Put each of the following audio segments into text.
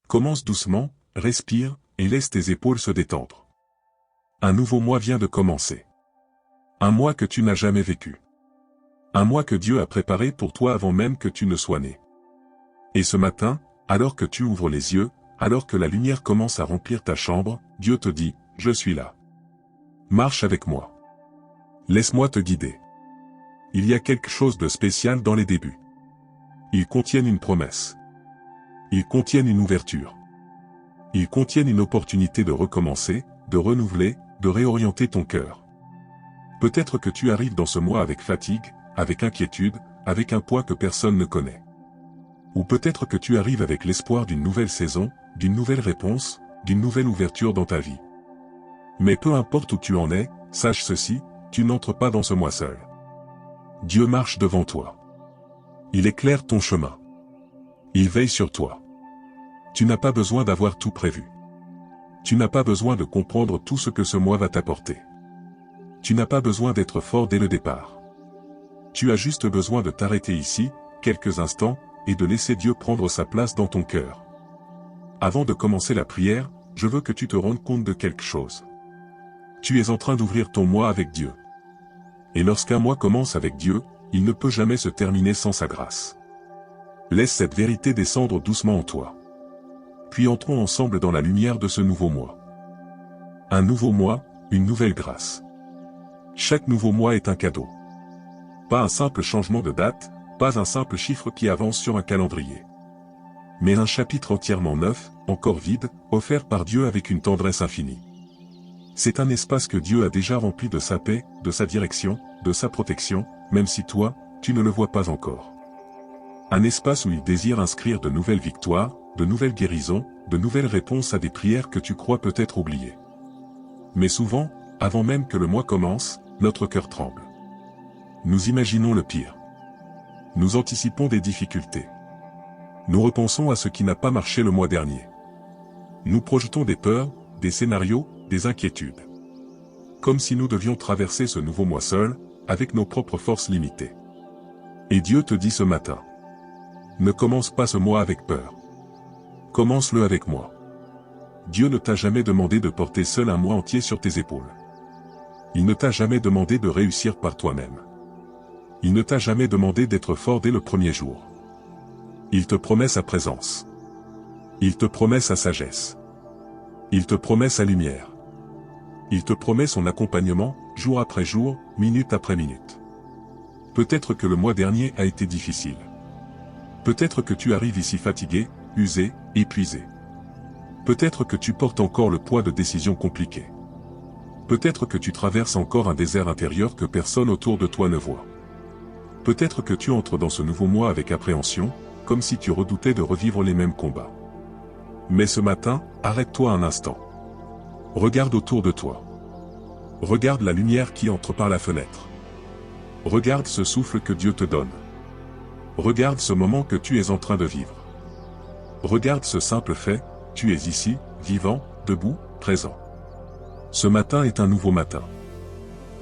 Commence doucement, respire, et laisse tes épaules se détendre. Un nouveau mois vient de commencer. Un mois que tu n'as jamais vécu. Un mois que Dieu a préparé pour toi avant même que tu ne sois né. Et ce matin, alors que tu ouvres les yeux, alors que la lumière commence à remplir ta chambre, Dieu te dit, « Je suis là. Marche avec moi. Laisse-moi te guider. » Il y a quelque chose de spécial dans les débuts. Ils contiennent une promesse. Ils contiennent une ouverture. Ils contiennent une opportunité de recommencer, de renouveler, de réorienter ton cœur. Peut-être que tu arrives dans ce mois avec fatigue, avec inquiétude, avec un poids que personne ne connaît. Ou peut-être que tu arrives avec l'espoir d'une nouvelle saison, d'une nouvelle réponse, d'une nouvelle ouverture dans ta vie. Mais peu importe où tu en es, sache ceci, tu n'entres pas dans ce mois seul. Dieu marche devant toi. Il éclaire ton chemin. Il veille sur toi. Tu n'as pas besoin d'avoir tout prévu. Tu n'as pas besoin de comprendre tout ce que ce mois va t'apporter. Tu n'as pas besoin d'être fort dès le départ. Tu as juste besoin de t'arrêter ici, quelques instants, et de laisser Dieu prendre sa place dans ton cœur. Avant de commencer la prière, je veux que tu te rendes compte de quelque chose. Tu es en train d'ouvrir ton mois avec Dieu. Et lorsqu'un mois commence avec Dieu, il ne peut jamais se terminer sans sa grâce. Laisse cette vérité descendre doucement en toi. Puis entrons ensemble dans la lumière de ce nouveau mois. Un nouveau mois, une nouvelle grâce. Chaque nouveau mois est un cadeau. Pas un simple changement de date, pas un simple chiffre qui avance sur un calendrier. Mais un chapitre entièrement neuf, encore vide, offert par Dieu avec une tendresse infinie. C'est un espace que Dieu a déjà rempli de sa paix, de sa direction, de sa protection, même si toi, tu ne le vois pas encore. Un espace où il désire inscrire de nouvelles victoires, de nouvelles guérisons, de nouvelles réponses à des prières que tu crois peut-être oubliées. Mais souvent, avant même que le mois commence, notre cœur tremble. Nous imaginons le pire. Nous anticipons des difficultés. Nous repensons à ce qui n'a pas marché le mois dernier. Nous projetons des peurs, des scénarios, des inquiétudes. Comme si nous devions traverser ce nouveau mois seul, avec nos propres forces limitées. Et Dieu te dit ce matin. Ne commence pas ce mois avec peur. Commence-le avec moi. Dieu ne t'a jamais demandé de porter seul un mois entier sur tes épaules. Il ne t'a jamais demandé de réussir par toi-même. Il ne t'a jamais demandé d'être fort dès le premier jour. Il te promet sa présence. Il te promet sa sagesse. Il te promet sa lumière. Il te promet son accompagnement, jour après jour, minute après minute. Peut-être que le mois dernier a été difficile. Peut-être que tu arrives ici fatigué, usé, épuisé. Peut-être que tu portes encore le poids de décisions compliquées. Peut-être que tu traverses encore un désert intérieur que personne autour de toi ne voit. Peut-être que tu entres dans ce nouveau mois avec appréhension, comme si tu redoutais de revivre les mêmes combats. Mais ce matin, arrête-toi un instant. Regarde autour de toi. Regarde la lumière qui entre par la fenêtre. Regarde ce souffle que Dieu te donne. Regarde ce moment que tu es en train de vivre. Regarde ce simple fait, tu es ici, vivant, debout, présent. Ce matin est un nouveau matin.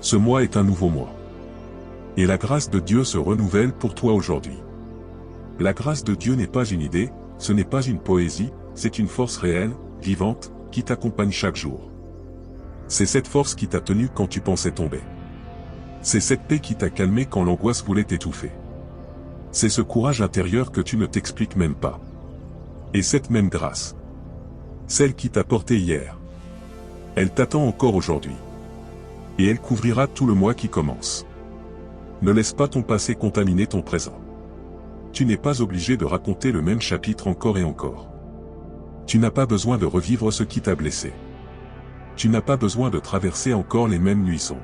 Ce mois est un nouveau mois. Et la grâce de Dieu se renouvelle pour toi aujourd'hui. La grâce de Dieu n'est pas une idée, ce n'est pas une poésie, c'est une force réelle, vivante, qui t'accompagne chaque jour. C'est cette force qui t'a tenu quand tu pensais tomber. C'est cette paix qui t'a calmé quand l'angoisse voulait t'étouffer. C'est ce courage intérieur que tu ne t'expliques même pas. Et cette même grâce, celle qui t'a porté hier, elle t'attend encore aujourd'hui. Et elle couvrira tout le mois qui commence. Ne laisse pas ton passé contaminer ton présent. Tu n'es pas obligé de raconter le même chapitre encore et encore. Tu n'as pas besoin de revivre ce qui t'a blessé. Tu n'as pas besoin de traverser encore les mêmes nuits sombres.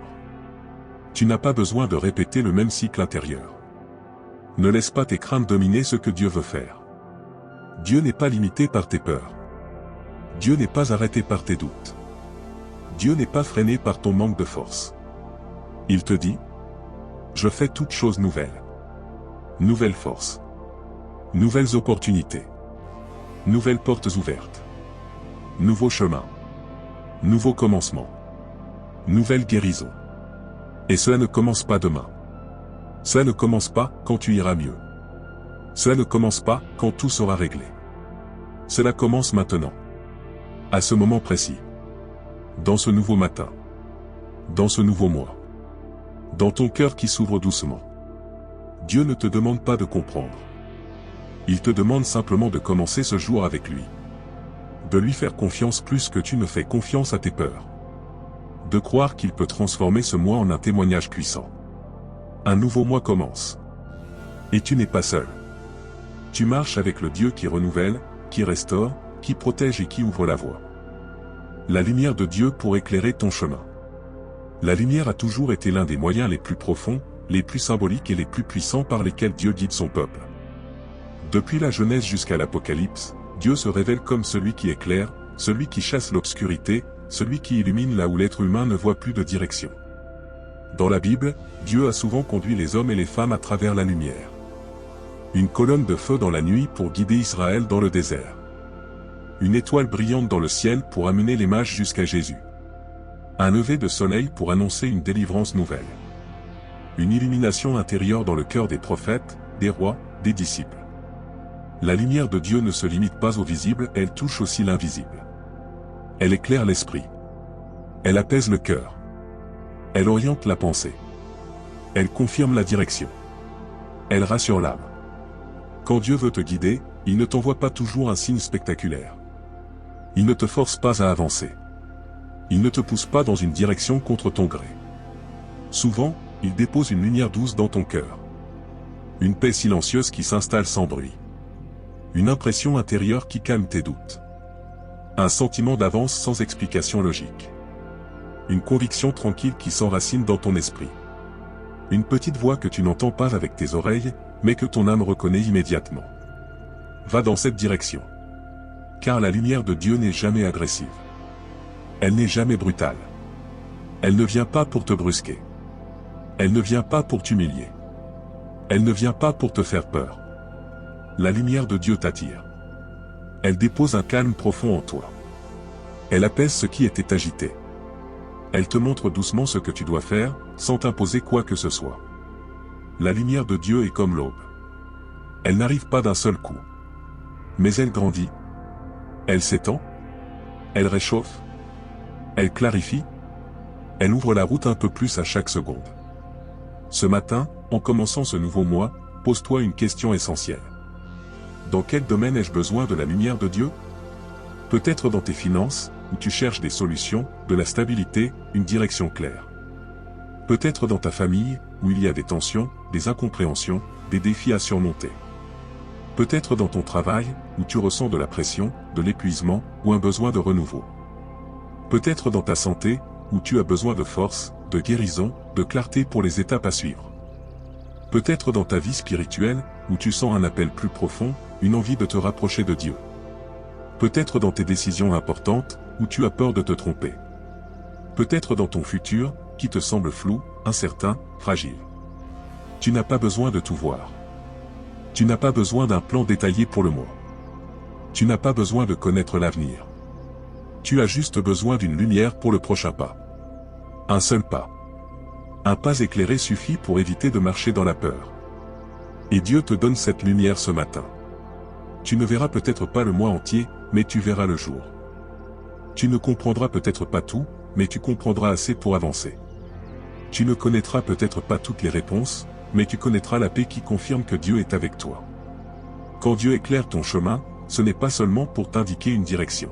Tu n'as pas besoin de répéter le même cycle intérieur. Ne laisse pas tes craintes dominer ce que Dieu veut faire. Dieu n'est pas limité par tes peurs. Dieu n'est pas arrêté par tes doutes. Dieu n'est pas freiné par ton manque de force. Il te dit, je fais toutes choses nouvelles. Nouvelles forces. Nouvelles opportunités. Nouvelles portes ouvertes. Nouveau chemin. Nouveau commencement. Nouvelle guérison. Et cela ne commence pas demain. Cela ne commence pas quand tu iras mieux. Cela ne commence pas quand tout sera réglé. Cela commence maintenant. À ce moment précis. Dans ce nouveau matin. Dans ce nouveau mois. Dans ton cœur qui s'ouvre doucement. Dieu ne te demande pas de comprendre. Il te demande simplement de commencer ce jour avec lui. De lui faire confiance plus que tu ne fais confiance à tes peurs. De croire qu'il peut transformer ce mois en un témoignage puissant. Un nouveau mois commence. Et tu n'es pas seul. Tu marches avec le Dieu qui renouvelle, qui restaure, qui protège et qui ouvre la voie. La lumière de Dieu pour éclairer ton chemin. La lumière a toujours été l'un des moyens les plus profonds, les plus symboliques et les plus puissants par lesquels Dieu guide son peuple. Depuis la Genèse jusqu'à l'Apocalypse, Dieu se révèle comme celui qui éclaire, celui qui chasse l'obscurité, celui qui illumine là où l'être humain ne voit plus de direction. Dans la Bible, Dieu a souvent conduit les hommes et les femmes à travers la lumière. Une colonne de feu dans la nuit pour guider Israël dans le désert. Une étoile brillante dans le ciel pour amener les mages jusqu'à Jésus. Un lever de soleil pour annoncer une délivrance nouvelle. Une illumination intérieure dans le cœur des prophètes, des rois, des disciples. La lumière de Dieu ne se limite pas au visible, elle touche aussi l'invisible. Elle éclaire l'esprit. Elle apaise le cœur. Elle oriente la pensée. Elle confirme la direction. Elle rassure l'âme. Quand Dieu veut te guider, il ne t'envoie pas toujours un signe spectaculaire. Il ne te force pas à avancer. Il ne te pousse pas dans une direction contre ton gré. Souvent, il dépose une lumière douce dans ton cœur. Une paix silencieuse qui s'installe sans bruit. Une impression intérieure qui calme tes doutes. Un sentiment d'avance sans explication logique. Une conviction tranquille qui s'enracine dans ton esprit. Une petite voix que tu n'entends pas avec tes oreilles, mais que ton âme reconnaît immédiatement. Va dans cette direction. Car la lumière de Dieu n'est jamais agressive. Elle n'est jamais brutale. Elle ne vient pas pour te brusquer. Elle ne vient pas pour t'humilier. Elle ne vient pas pour te faire peur. La lumière de Dieu t'attire. Elle dépose un calme profond en toi. Elle apaise ce qui était agité. Elle te montre doucement ce que tu dois faire, sans t'imposer quoi que ce soit. La lumière de Dieu est comme l'aube. Elle n'arrive pas d'un seul coup. Mais elle grandit. Elle s'étend. Elle réchauffe. Elle clarifie. Elle ouvre la route un peu plus à chaque seconde. Ce matin, en commençant ce nouveau mois, pose-toi une question essentielle. Dans quel domaine ai-je besoin de la lumière de Dieu? Peut-être dans tes finances, où tu cherches des solutions, de la stabilité, une direction claire. Peut-être dans ta famille, où il y a des tensions, des incompréhensions, des défis à surmonter. Peut-être dans ton travail, où tu ressens de la pression, de l'épuisement, ou un besoin de renouveau. Peut-être dans ta santé, où tu as besoin de force, de guérison, de clarté pour les étapes à suivre. Peut-être dans ta vie spirituelle, où tu sens un appel plus profond, une envie de te rapprocher de Dieu. Peut-être dans tes décisions importantes, où tu as peur de te tromper. Peut-être dans ton futur, qui te semble flou, incertain, fragile. Tu n'as pas besoin de tout voir. Tu n'as pas besoin d'un plan détaillé pour le mois. Tu n'as pas besoin de connaître l'avenir. Tu as juste besoin d'une lumière pour le prochain pas. Un seul pas. Un pas éclairé suffit pour éviter de marcher dans la peur. Et Dieu te donne cette lumière ce matin. Tu ne verras peut-être pas le mois entier, mais tu verras le jour. Tu ne comprendras peut-être pas tout, mais tu comprendras assez pour avancer. Tu ne connaîtras peut-être pas toutes les réponses, mais tu connaîtras la paix qui confirme que Dieu est avec toi. Quand Dieu éclaire ton chemin, ce n'est pas seulement pour t'indiquer une direction.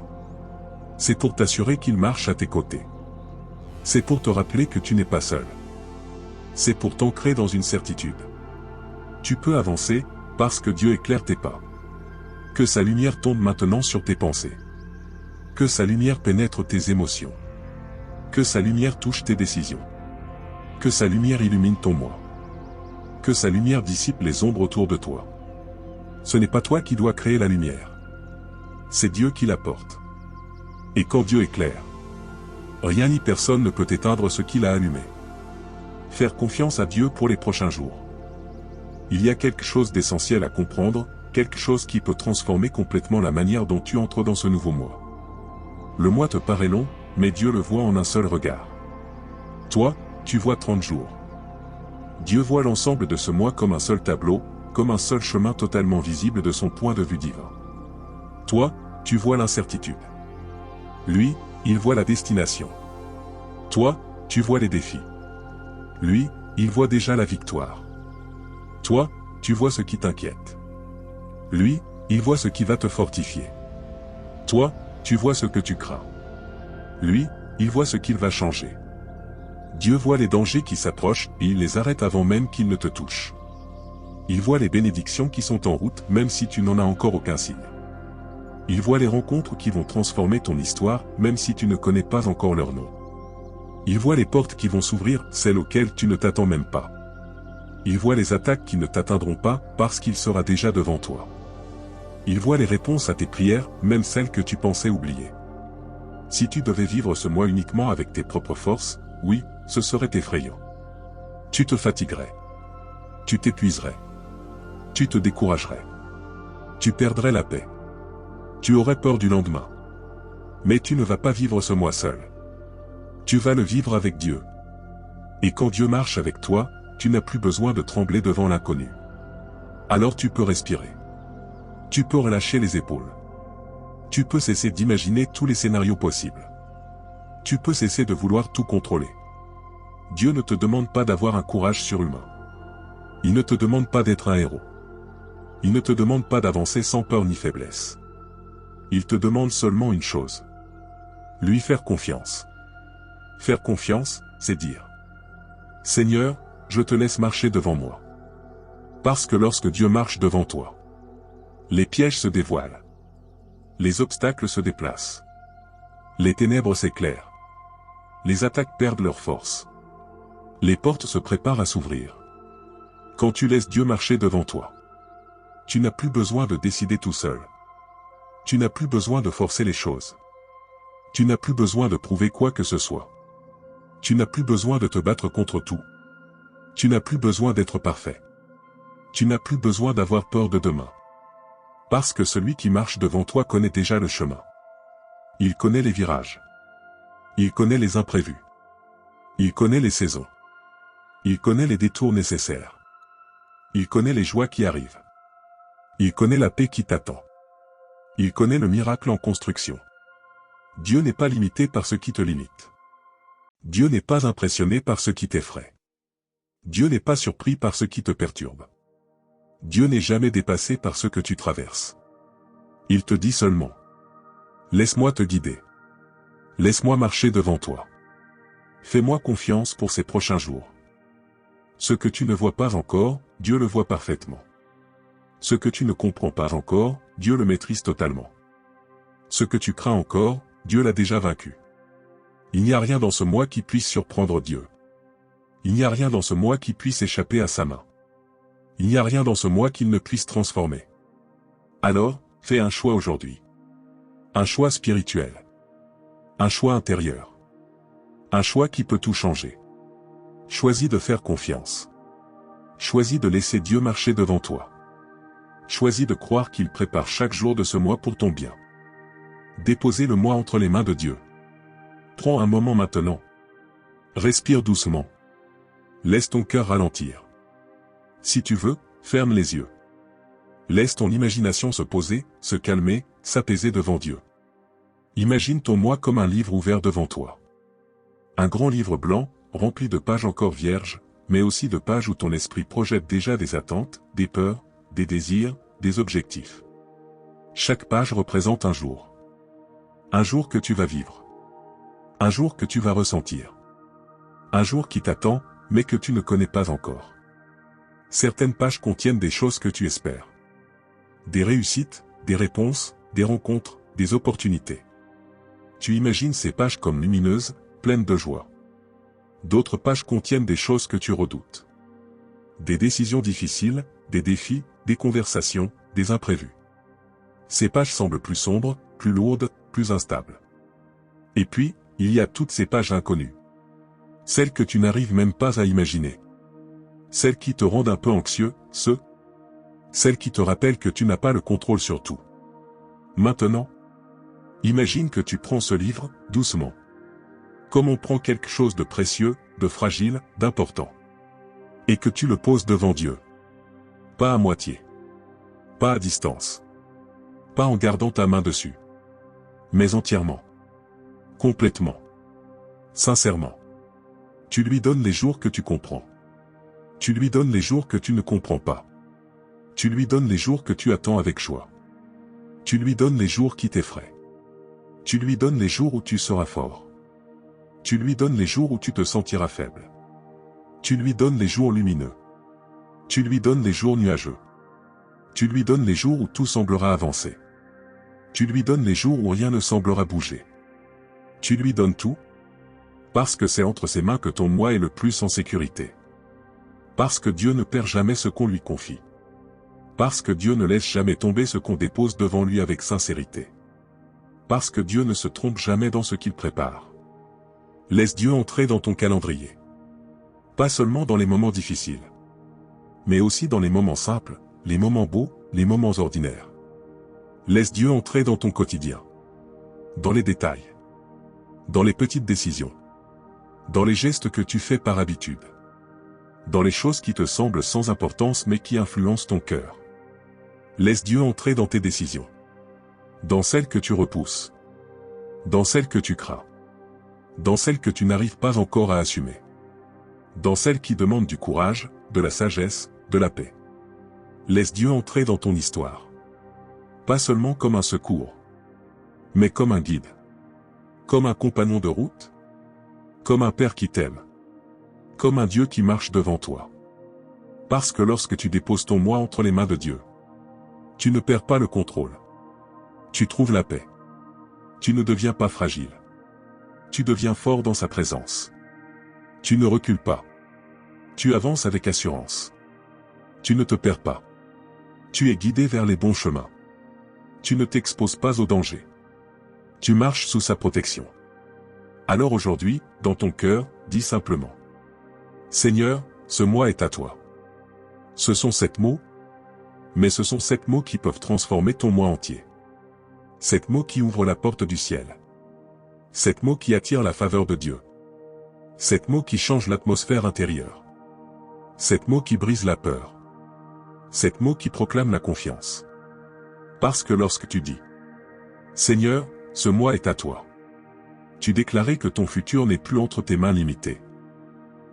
C'est pour t'assurer qu'il marche à tes côtés. C'est pour te rappeler que tu n'es pas seul. C'est pour t'ancrer dans une certitude. Tu peux avancer, parce que Dieu éclaire tes pas. Que sa lumière tombe maintenant sur tes pensées. Que sa lumière pénètre tes émotions. Que sa lumière touche tes décisions. Que sa lumière illumine ton moi. Que sa lumière dissipe les ombres autour de toi. Ce n'est pas toi qui dois créer la lumière. C'est Dieu qui l'apporte. Et quand Dieu éclaire, rien ni personne ne peut éteindre ce qu'il a allumé. Faire confiance à Dieu pour les prochains jours. Il y a quelque chose d'essentiel à comprendre, quelque chose qui peut transformer complètement la manière dont tu entres dans ce nouveau mois. Le mois te paraît long, mais Dieu le voit en un seul regard. Toi, tu vois 30 jours. Dieu voit l'ensemble de ce mois comme un seul tableau, comme un seul chemin totalement visible de son point de vue divin. Toi, tu vois l'incertitude. Lui, il voit la destination. Toi, tu vois les défis. Lui, il voit déjà la victoire. Toi, tu vois ce qui t'inquiète. Lui, il voit ce qui va te fortifier. Toi, tu vois ce que tu crains. Lui, il voit ce qu'il va changer. Dieu voit les dangers qui s'approchent et il les arrête avant même qu'ils ne te touchent. Il voit les bénédictions qui sont en route même si tu n'en as encore aucun signe. Il voit les rencontres qui vont transformer ton histoire même si tu ne connais pas encore leur nom. Il voit les portes qui vont s'ouvrir, celles auxquelles tu ne t'attends même pas. Il voit les attaques qui ne t'atteindront pas parce qu'il sera déjà devant toi. Il voit les réponses à tes prières, même celles que tu pensais oublier. Si tu devais vivre ce mois uniquement avec tes propres forces, oui, ce serait effrayant. Tu te fatiguerais. Tu t'épuiserais. Tu te découragerais. Tu perdrais la paix. Tu aurais peur du lendemain. Mais tu ne vas pas vivre ce mois seul. Tu vas le vivre avec Dieu. Et quand Dieu marche avec toi, tu n'as plus besoin de trembler devant l'inconnu. Alors tu peux respirer. Tu peux relâcher les épaules. Tu peux cesser d'imaginer tous les scénarios possibles. Tu peux cesser de vouloir tout contrôler. Dieu ne te demande pas d'avoir un courage surhumain. Il ne te demande pas d'être un héros. Il ne te demande pas d'avancer sans peur ni faiblesse. Il te demande seulement une chose. Lui faire confiance. Faire confiance, c'est dire: Seigneur, je te laisse marcher devant moi. Parce que lorsque Dieu marche devant toi, les pièges se dévoilent. Les obstacles se déplacent. Les ténèbres s'éclairent. Les attaques perdent leur force. Les portes se préparent à s'ouvrir. Quand tu laisses Dieu marcher devant toi, tu n'as plus besoin de décider tout seul. Tu n'as plus besoin de forcer les choses. Tu n'as plus besoin de prouver quoi que ce soit. Tu n'as plus besoin de te battre contre tout. Tu n'as plus besoin d'être parfait. Tu n'as plus besoin d'avoir peur de demain. Parce que celui qui marche devant toi connaît déjà le chemin. Il connaît les virages. Il connaît les imprévus. Il connaît les saisons. Il connaît les détours nécessaires. Il connaît les joies qui arrivent. Il connaît la paix qui t'attend. Il connaît le miracle en construction. Dieu n'est pas limité par ce qui te limite. Dieu n'est pas impressionné par ce qui t'effraie. Dieu n'est pas surpris par ce qui te perturbe. Dieu n'est jamais dépassé par ce que tu traverses. Il te dit seulement: laisse-moi te guider. Laisse-moi marcher devant toi. Fais-moi confiance pour ces prochains jours. Ce que tu ne vois pas encore, Dieu le voit parfaitement. Ce que tu ne comprends pas encore, Dieu le maîtrise totalement. Ce que tu crains encore, Dieu l'a déjà vaincu. Il n'y a rien dans ce mois qui puisse surprendre Dieu. Il n'y a rien dans ce mois qui puisse échapper à sa main. Il n'y a rien dans ce mois qu'il ne puisse transformer. Alors, fais un choix aujourd'hui. Un choix spirituel. Un choix intérieur. Un choix qui peut tout changer. Choisis de faire confiance. Choisis de laisser Dieu marcher devant toi. Choisis de croire qu'il prépare chaque jour de ce mois pour ton bien. Déposez le mois entre les mains de Dieu. Prends un moment maintenant. Respire doucement. Laisse ton cœur ralentir. Si tu veux, ferme les yeux. Laisse ton imagination se poser, se calmer, s'apaiser devant Dieu. Imagine ton moi comme un livre ouvert devant toi. Un grand livre blanc, rempli de pages encore vierges, mais aussi de pages où ton esprit projette déjà des attentes, des peurs, des désirs, des objectifs. Chaque page représente un jour. Un jour que tu vas vivre. Un jour que tu vas ressentir. Un jour qui t'attend, mais que tu ne connais pas encore. Certaines pages contiennent des choses que tu espères. Des réussites, des réponses, des rencontres, des opportunités. Tu imagines ces pages comme lumineuses, pleines de joie. D'autres pages contiennent des choses que tu redoutes. Des décisions difficiles, des défis, des conversations, des imprévus. Ces pages semblent plus sombres, plus lourdes, plus instables. Et puis, il y a toutes ces pages inconnues. Celles que tu n'arrives même pas à imaginer. Celles qui te rendent un peu anxieux, celles qui te rappellent que tu n'as pas le contrôle sur tout. Maintenant, imagine que tu prends ce livre, doucement. Comme on prend quelque chose de précieux, de fragile, d'important. Et que tu le poses devant Dieu. Pas à moitié. Pas à distance. Pas en gardant ta main dessus. Mais entièrement. Complètement. Sincèrement. Tu lui donnes les jours que tu comprends. Tu lui donnes les jours que tu ne comprends pas. Tu lui donnes les jours que tu attends avec joie. Tu lui donnes les jours qui t'effraient. Tu lui donnes les jours où tu seras fort. Tu lui donnes les jours où tu te sentiras faible. Tu lui donnes les jours lumineux. Tu lui donnes les jours nuageux. Tu lui donnes les jours où tout semblera avancer. Tu lui donnes les jours où rien ne semblera bouger. Tu lui donnes tout, parce que c'est entre ses mains que ton moi est le plus en sécurité. Parce que Dieu ne perd jamais ce qu'on lui confie. Parce que Dieu ne laisse jamais tomber ce qu'on dépose devant lui avec sincérité. Parce que Dieu ne se trompe jamais dans ce qu'il prépare. Laisse Dieu entrer dans ton calendrier. Pas seulement dans les moments difficiles, mais aussi dans les moments simples, les moments beaux, les moments ordinaires. Laisse Dieu entrer dans ton quotidien. Dans les détails. Dans les petites décisions. Dans les gestes que tu fais par habitude. Dans les choses qui te semblent sans importance mais qui influencent ton cœur. Laisse Dieu entrer dans tes décisions. Dans celles que tu repousses. Dans celles que tu crains. Dans celles que tu n'arrives pas encore à assumer. Dans celles qui demandent du courage, de la sagesse, de la paix. Laisse Dieu entrer dans ton histoire. Pas seulement comme un secours, mais comme un guide. Comme un compagnon de route. Comme un père qui t'aime. Comme un Dieu qui marche devant toi. Parce que lorsque tu déposes ton moi entre les mains de Dieu, tu ne perds pas le contrôle. Tu trouves la paix. Tu ne deviens pas fragile. Tu deviens fort dans sa présence. Tu ne recules pas. Tu avances avec assurance. Tu ne te perds pas. Tu es guidé vers les bons chemins. Tu ne t'exposes pas au danger. Tu marches sous sa protection. Alors aujourd'hui, dans ton cœur, dis simplement: Seigneur, ce moi est à toi. Ce sont 7 mots, mais ce sont 7 mots qui peuvent transformer ton moi entier. 7 mots qui ouvrent la porte du ciel. 7 mots qui attirent la faveur de Dieu. 7 mots qui changent l'atmosphère intérieure. 7 mots qui brisent la peur. 7 mots qui proclament la confiance. Parce que lorsque tu dis: Seigneur, ce moi est à toi, tu déclarais que ton futur n'est plus entre tes mains limitées,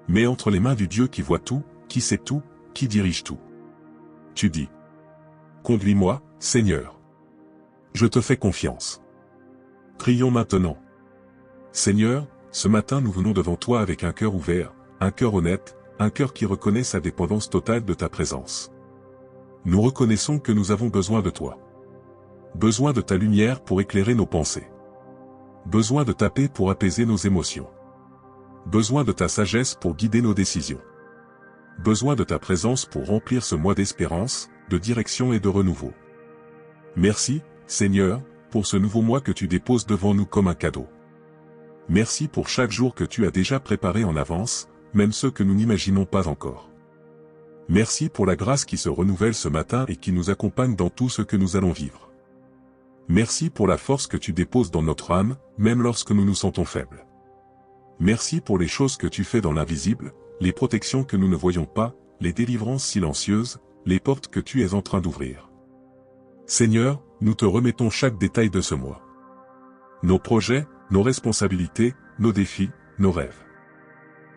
mais entre les mains du Dieu qui voit tout, qui sait tout, qui dirige tout. Tu dis: Conduis-moi, Seigneur. Je te fais confiance. Prions maintenant. Seigneur, ce matin nous venons devant toi avec un cœur ouvert, un cœur honnête, un cœur qui reconnaît sa dépendance totale de ta présence. Nous reconnaissons que nous avons besoin de toi. Besoin de ta lumière pour éclairer nos pensées. Besoin de ta paix pour apaiser nos émotions. Besoin de ta sagesse pour guider nos décisions. Besoin de ta présence pour remplir ce mois d'espérance, de direction et de renouveau. Merci, Seigneur, pour ce nouveau mois que tu déposes devant nous comme un cadeau. Merci pour chaque jour que tu as déjà préparé en avance, même ceux que nous n'imaginons pas encore. Merci pour la grâce qui se renouvelle ce matin et qui nous accompagne dans tout ce que nous allons vivre. Merci pour la force que tu déposes dans notre âme, même lorsque nous nous sentons faibles. Merci pour les choses que tu fais dans l'invisible, les protections que nous ne voyons pas, les délivrances silencieuses, les portes que tu es en train d'ouvrir. Seigneur, nous te remettons chaque détail de ce mois. Nos projets, nos responsabilités, nos défis, nos rêves.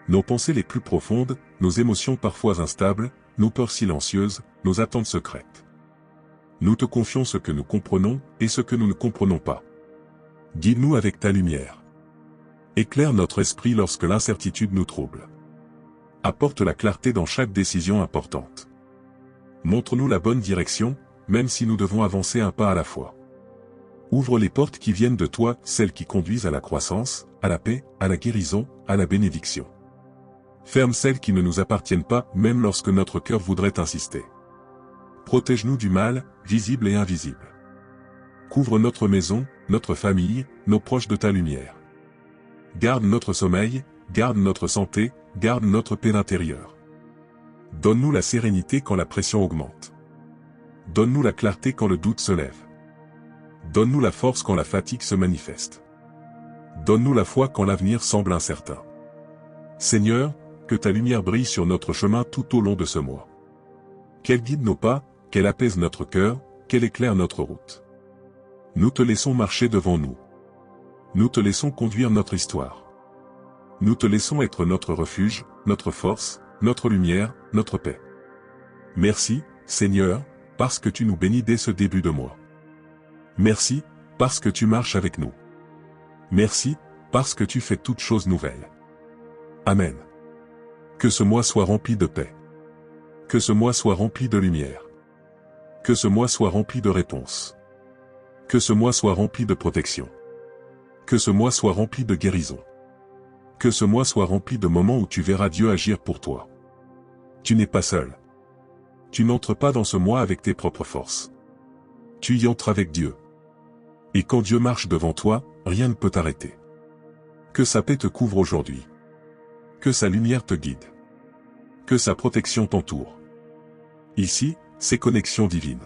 Nos pensées les plus profondes, nos émotions parfois instables, nos peurs silencieuses, nos attentes secrètes. Nous te confions ce que nous comprenons et ce que nous ne comprenons pas. Guide-nous avec ta lumière. Éclaire notre esprit lorsque l'incertitude nous trouble. Apporte la clarté dans chaque décision importante. Montre-nous la bonne direction, même si nous devons avancer un pas à la fois. Ouvre les portes qui viennent de toi, celles qui conduisent à la croissance, à la paix, à la guérison, à la bénédiction. Ferme celles qui ne nous appartiennent pas, même lorsque notre cœur voudrait insister. Protège-nous du mal, visible et invisible. Couvre notre maison, notre famille, nos proches de ta lumière. Garde notre sommeil, garde notre santé, garde notre paix intérieure. Donne-nous la sérénité quand la pression augmente. Donne-nous la clarté quand le doute se lève. Donne-nous la force quand la fatigue se manifeste. Donne-nous la foi quand l'avenir semble incertain. Seigneur, que ta lumière brille sur notre chemin tout au long de ce mois. Qu'elle guide nos pas, qu'elle apaise notre cœur, qu'elle éclaire notre route. Nous te laissons marcher devant nous. Nous te laissons conduire notre histoire. Nous te laissons être notre refuge, notre force, notre lumière, notre paix. Merci, Seigneur, parce que tu nous bénis dès ce début de mois. Merci, parce que tu marches avec nous. Merci, parce que tu fais toutes choses nouvelles. Amen. Que ce mois soit rempli de paix. Que ce mois soit rempli de lumière. Que ce mois soit rempli de réponses. Que ce mois soit rempli de protection. Que ce mois soit rempli de guérison. Que ce mois soit rempli de moments où tu verras Dieu agir pour toi. Tu n'es pas seul. Tu n'entres pas dans ce mois avec tes propres forces. Tu y entres avec Dieu. Et quand Dieu marche devant toi, rien ne peut t'arrêter. Que sa paix te couvre aujourd'hui. Que sa lumière te guide. Que sa protection t'entoure. Ici, c'est Connexion Divine.